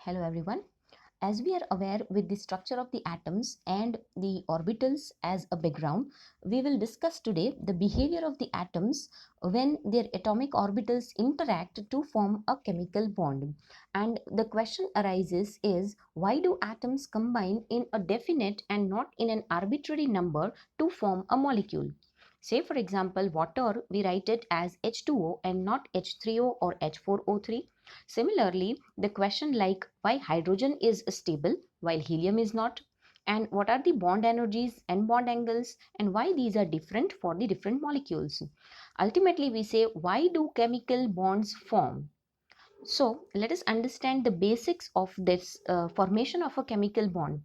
Hello everyone. As we are aware with the structure of the atoms and the orbitals as a background, we will discuss today the behavior of the atoms when their atomic orbitals interact to form a chemical bond. And the question arises is, why do atoms combine in a definite and not in an arbitrary number to form a molecule? Say for example, water, we write it as H2O and not H3O or H4O3. Similarly, the question like why hydrogen is stable while helium is not, and what are the bond energies and bond angles, and why these are different for the different molecules. Ultimately, we say why do chemical bonds form? So let us understand the basics of this formation of a chemical bond.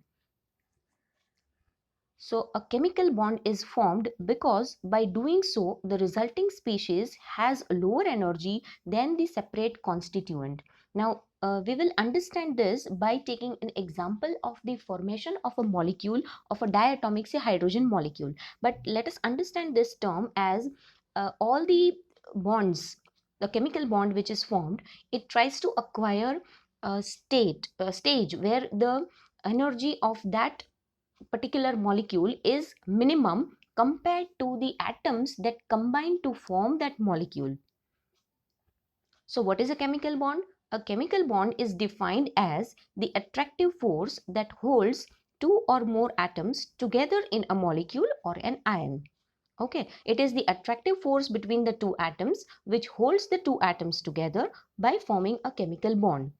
So a chemical bond is formed because by doing so, the resulting species has lower energy than the separate constituent. Now, we will understand this by taking an example of the formation of a molecule of a diatomic, say, hydrogen molecule. But let us understand this term as all the bonds, the chemical bond which is formed, it tries to acquire a stage where the energy of that particular molecule is minimum compared to the atoms that combine to form that molecule. So what is a chemical bond? A chemical bond is defined as the attractive force that holds two or more atoms together in a molecule or an ion. Okay, it is the attractive force between the two atoms which holds the two atoms together by forming a chemical bond.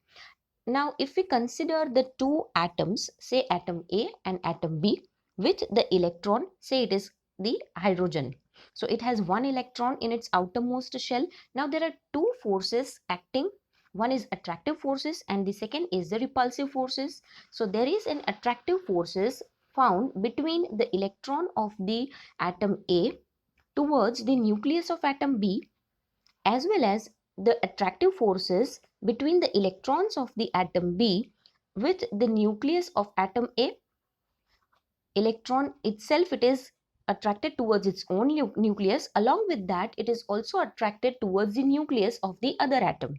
Now, if we consider the two atoms, say atom A and atom B, with the electron, say it is the hydrogen. So it has one electron in its outermost shell. Now there are two forces acting. One is attractive forces and the second is the repulsive forces. So there is an attractive forces found between the electron of the atom A towards the nucleus of atom B, as well as the attractive forces between the electrons of the atom B with the nucleus of atom A. Electron itself, it is attracted towards its own nucleus. Along with that, it is also attracted towards the nucleus of the other atom.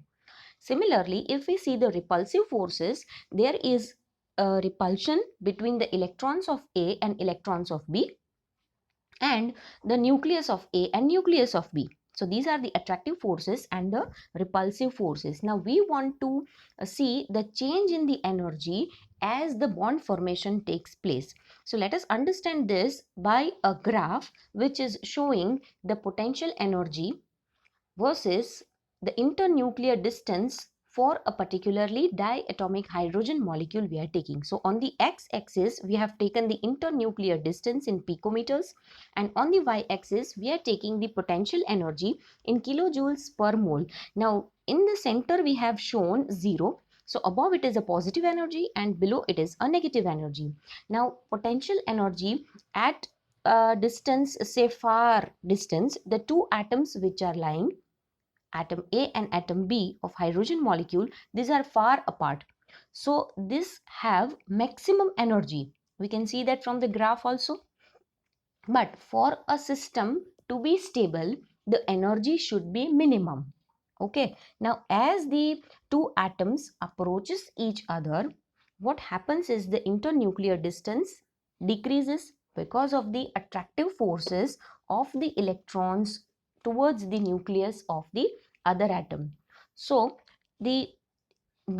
Similarly, if we see the repulsive forces, there is a repulsion between the electrons of A and electrons of B, and the nucleus of A and nucleus of B. So these are the attractive forces and the repulsive forces. Now we want to see the change in the energy as the bond formation takes place. So let us understand this by a graph which is showing the potential energy versus the internuclear distance for a particularly diatomic hydrogen molecule we are taking. So on the x-axis, we have taken the internuclear distance in picometers, and on the y-axis, we are taking the potential energy in kilojoules per mole. Now, in the center, we have shown 0. So above it is a positive energy and below it is a negative energy. Now, potential energy at a distance, say far distance, the two atoms which are lying, atom A and atom B of hydrogen molecule, these are far apart. So this have maximum energy. We can see that from the graph also. But for a system to be stable, the energy should be minimum. Okay. Now as the two atoms approaches each other, what happens is the internuclear distance decreases because of the attractive forces of the electrons towards the nucleus of the other atom. So the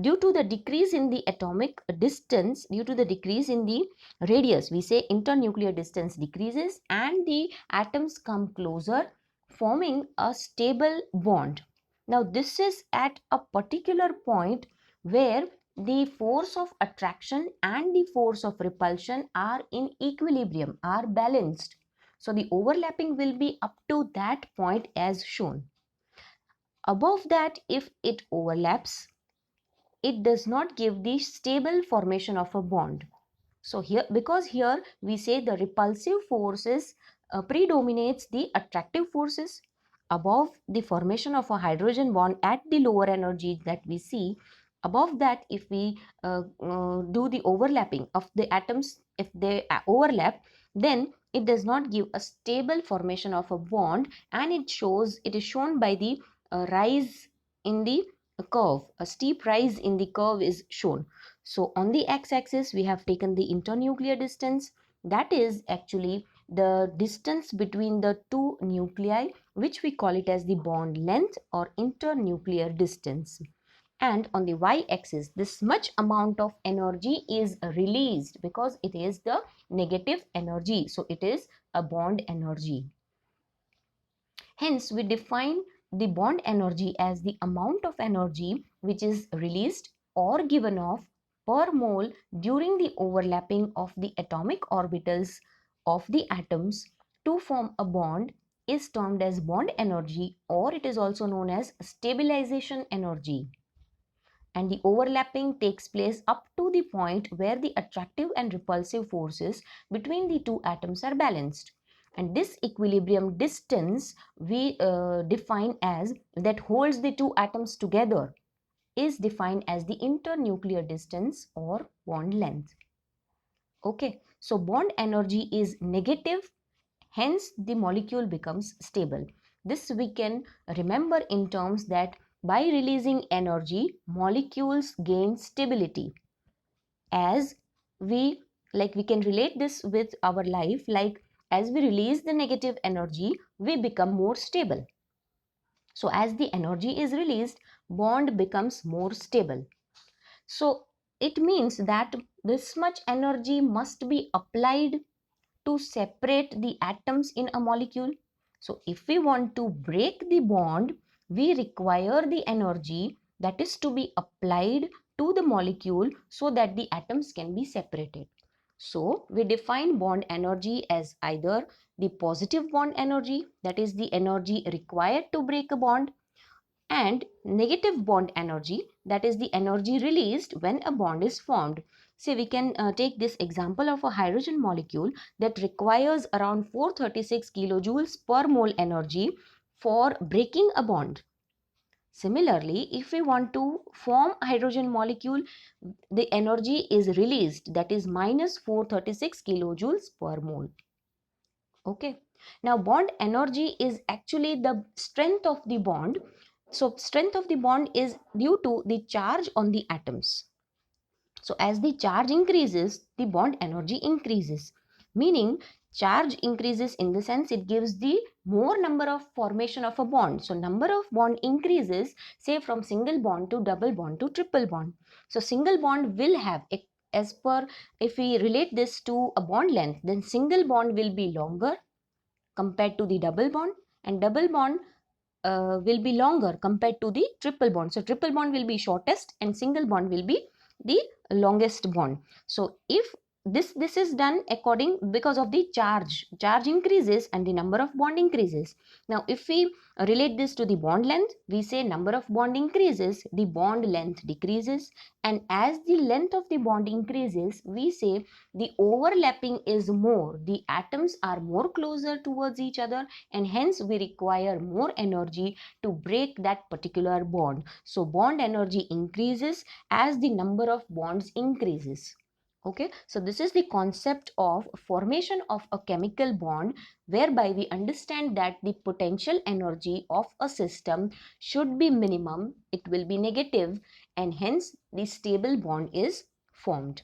due to the decrease in the atomic distance, due to the decrease in the radius, we say internuclear distance decreases and the atoms come closer, forming a stable bond. Now this is at a particular point where the force of attraction and the force of repulsion are in equilibrium, are balanced. So the overlapping will be up to that point as shown. Above that, if it overlaps, it does not give the stable formation of a bond. So here, because here we say the repulsive forces predominates the attractive forces. Above the formation of a hydrogen bond at the lower energy that we see, above that, if we do the overlapping of the atoms, if they overlap, then it does not give a stable formation of a bond, and it is shown by the rise in the curve, a steep rise in the curve is shown. So on the x-axis we have taken the internuclear distance, that is actually the distance between the two nuclei, which we call it as the bond length or internuclear distance. And on the y-axis, this much amount of energy is released because it is the negative energy, so it is a bond energy. Hence, we define the bond energy as the amount of energy which is released or given off per mole during the overlapping of the atomic orbitals of the atoms to form a bond is termed as bond energy, or it is also known as stabilization energy. And the overlapping takes place up to the point where the attractive and repulsive forces between the two atoms are balanced. And this equilibrium distance we define as that holds the two atoms together is defined as the internuclear distance or bond length. Okay, so bond energy is negative, hence the molecule becomes stable. This we can remember in terms that by releasing energy, molecules gain stability. As we we can relate this with our life, like as we release the negative energy, we become more stable. So as the energy is released, bond becomes more stable. So it means that this much energy must be applied to separate the atoms in a molecule. So if we want to break the bond, we require the energy that is to be applied to the molecule so that the atoms can be separated. So we define bond energy as either the positive bond energy, that is the energy required to break a bond, and negative bond energy, that is the energy released when a bond is formed. Say we can take this example of a hydrogen molecule that requires around 436 kilojoules per mole energy for breaking a bond. Similarly, if we want to form a hydrogen molecule, the energy is released, that is minus 436 kilojoules per mole. Okay. Now bond energy is actually the strength of the bond. So strength of the bond is due to the charge on the atoms. So as the charge increases, the bond energy increases. Meaning charge increases in the sense it gives the more number of formation of a bond. So number of bond increases, say from single bond to double bond to triple bond. So single bond will have, as per, if we relate this to a bond length, then single bond will be longer compared to the double bond, and double bond will be longer compared to the triple bond. So triple bond will be shortest and single bond will be the longest bond. So if this is done according because of the charge increases and the number of bond increases. Now if we relate this to the bond length, we say number of bond increases, the bond length decreases, and as the length of the bond increases, we say the overlapping is more, the atoms are more closer towards each other, and hence we require more energy to break that particular bond. So bond energy increases as the number of bonds increases. Okay, so this is the concept of formation of a chemical bond, whereby we understand that the potential energy of a system should be minimum, it will be negative, and hence the stable bond is formed.